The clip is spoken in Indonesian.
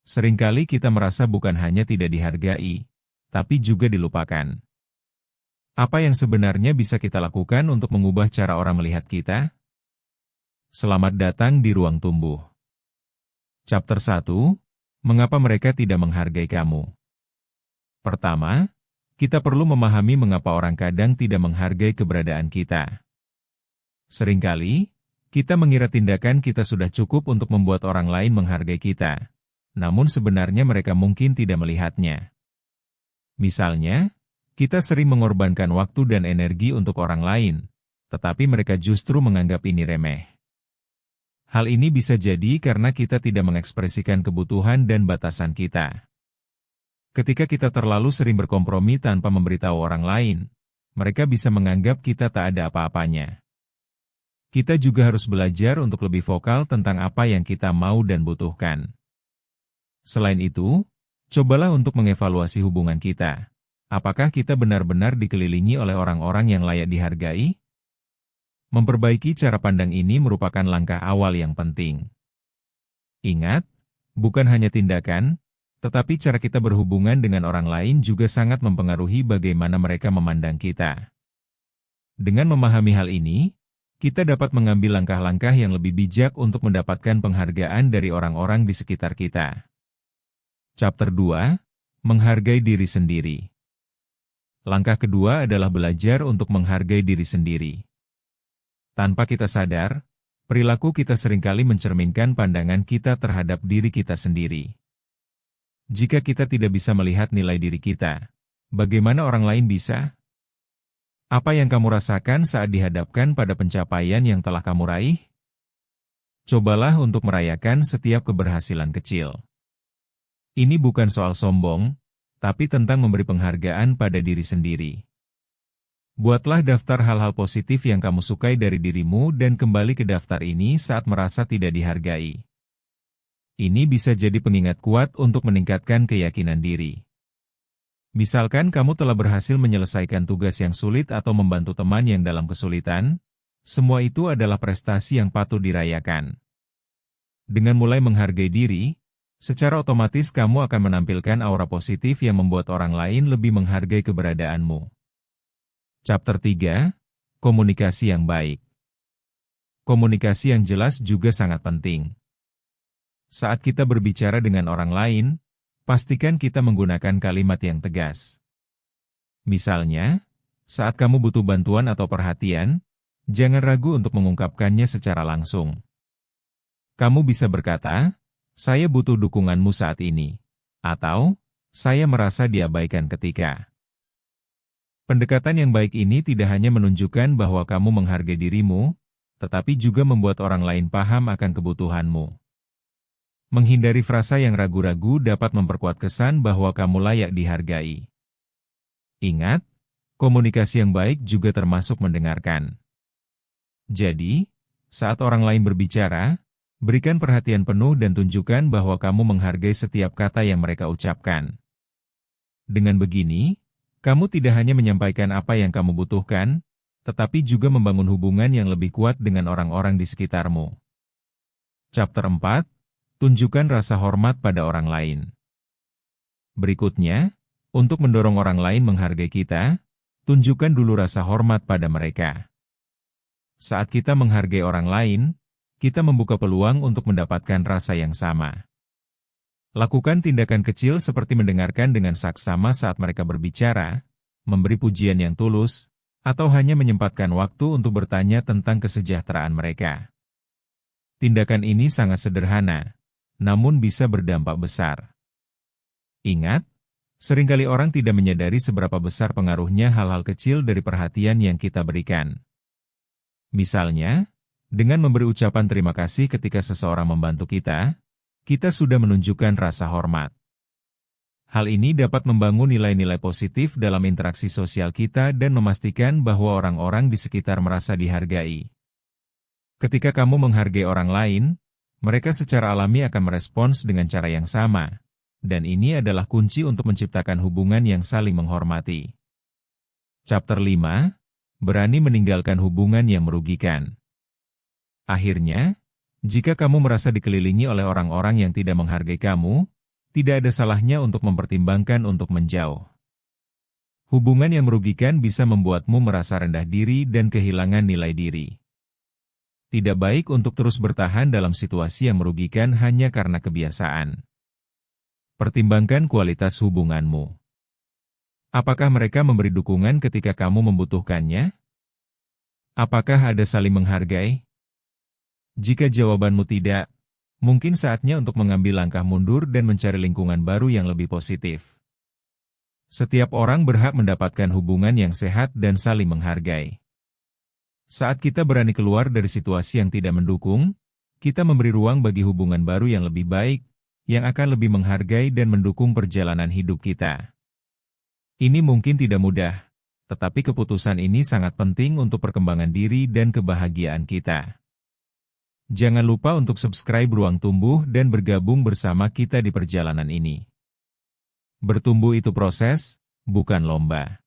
Seringkali kita merasa bukan hanya tidak dihargai, tapi juga dilupakan. Apa yang sebenarnya bisa kita lakukan untuk mengubah cara orang melihat kita? Selamat datang di Ruang Tumbuh. Chapter 1, Mengapa Mereka Tidak Menghargai Kamu? Pertama, kita perlu memahami mengapa orang kadang tidak menghargai keberadaan kita. Seringkali, kita mengira tindakan kita sudah cukup untuk membuat orang lain menghargai kita, namun sebenarnya mereka mungkin tidak melihatnya. Misalnya, kita sering mengorbankan waktu dan energi untuk orang lain, tetapi mereka justru menganggap ini remeh. Hal ini bisa jadi karena kita tidak mengekspresikan kebutuhan dan batasan kita. Ketika kita terlalu sering berkompromi tanpa memberitahu orang lain, mereka bisa menganggap kita tak ada apa-apanya. Kita juga harus belajar untuk lebih vokal tentang apa yang kita mau dan butuhkan. Selain itu, cobalah untuk mengevaluasi hubungan kita. Apakah kita benar-benar dikelilingi oleh orang-orang yang layak dihargai? Memperbaiki cara pandang ini merupakan langkah awal yang penting. Ingat, bukan hanya tindakan, tetapi cara kita berhubungan dengan orang lain juga sangat mempengaruhi bagaimana mereka memandang kita. Dengan memahami hal ini, kita dapat mengambil langkah-langkah yang lebih bijak untuk mendapatkan penghargaan dari orang-orang di sekitar kita. Chapter 2, Menghargai Diri Sendiri. Langkah kedua adalah belajar untuk menghargai diri sendiri. Tanpa kita sadar, perilaku kita seringkali mencerminkan pandangan kita terhadap diri kita sendiri. Jika kita tidak bisa melihat nilai diri kita, bagaimana orang lain bisa? Apa yang kamu rasakan saat dihadapkan pada pencapaian yang telah kamu raih? Cobalah untuk merayakan setiap keberhasilan kecil. Ini bukan soal sombong, tapi tentang memberi penghargaan pada diri sendiri. Buatlah daftar hal-hal positif yang kamu sukai dari dirimu dan kembali ke daftar ini saat merasa tidak dihargai. Ini bisa jadi pengingat kuat untuk meningkatkan keyakinan diri. Misalkan kamu telah berhasil menyelesaikan tugas yang sulit atau membantu teman yang dalam kesulitan, semua itu adalah prestasi yang patut dirayakan. Dengan mulai menghargai diri, secara otomatis kamu akan menampilkan aura positif yang membuat orang lain lebih menghargai keberadaanmu. Chapter 3, Komunikasi yang Baik. Komunikasi yang jelas juga sangat penting. Saat kita berbicara dengan orang lain, pastikan kita menggunakan kalimat yang tegas. Misalnya, saat kamu butuh bantuan atau perhatian, jangan ragu untuk mengungkapkannya secara langsung. Kamu bisa berkata, "Saya butuh dukunganmu saat ini," atau "Saya merasa diabaikan ketika." Pendekatan yang baik ini tidak hanya menunjukkan bahwa kamu menghargai dirimu, tetapi juga membuat orang lain paham akan kebutuhanmu. Menghindari frasa yang ragu-ragu dapat memperkuat kesan bahwa kamu layak dihargai. Ingat, komunikasi yang baik juga termasuk mendengarkan. Jadi, saat orang lain berbicara, berikan perhatian penuh dan tunjukkan bahwa kamu menghargai setiap kata yang mereka ucapkan. Dengan begini, kamu tidak hanya menyampaikan apa yang kamu butuhkan, tetapi juga membangun hubungan yang lebih kuat dengan orang-orang di sekitarmu. Chapter 4, Tunjukkan rasa hormat pada orang lain. Berikutnya, untuk mendorong orang lain menghargai kita, tunjukkan dulu rasa hormat pada mereka. Saat kita menghargai orang lain, kita membuka peluang untuk mendapatkan rasa yang sama. Lakukan tindakan kecil seperti mendengarkan dengan saksama saat mereka berbicara, memberi pujian yang tulus, atau hanya menyempatkan waktu untuk bertanya tentang kesejahteraan mereka. Tindakan ini sangat sederhana, namun bisa berdampak besar. Ingat, seringkali orang tidak menyadari seberapa besar pengaruhnya hal-hal kecil dari perhatian yang kita berikan. Misalnya, dengan memberi ucapan terima kasih ketika seseorang membantu kita sudah menunjukkan rasa hormat. Hal ini dapat membangun nilai-nilai positif dalam interaksi sosial kita dan memastikan bahwa orang-orang di sekitar merasa dihargai. Ketika kamu menghargai orang lain, mereka secara alami akan merespons dengan cara yang sama, dan ini adalah kunci untuk menciptakan hubungan yang saling menghormati. Chapter 5, Berani Meninggalkan Hubungan yang Merugikan. Akhirnya, jika kamu merasa dikelilingi oleh orang-orang yang tidak menghargai kamu, Tidak ada salahnya untuk mempertimbangkan untuk menjauh. Hubungan yang merugikan bisa membuatmu merasa rendah diri dan kehilangan nilai diri. Tidak baik untuk terus bertahan dalam situasi yang merugikan hanya karena kebiasaan. Pertimbangkan kualitas hubunganmu. Apakah mereka memberi dukungan ketika kamu membutuhkannya? Apakah ada saling menghargai? Jika jawabanmu tidak, mungkin saatnya untuk mengambil langkah mundur dan mencari lingkungan baru yang lebih positif. Setiap orang berhak mendapatkan hubungan yang sehat dan saling menghargai. Saat kita berani keluar dari situasi yang tidak mendukung, kita memberi ruang bagi hubungan baru yang lebih baik, yang akan lebih menghargai dan mendukung perjalanan hidup kita. Ini mungkin tidak mudah, tetapi keputusan ini sangat penting untuk perkembangan diri dan kebahagiaan kita. Jangan lupa untuk subscribe Ruang Tumbuh dan bergabung bersama kita di perjalanan ini. Bertumbuh itu proses, bukan lomba.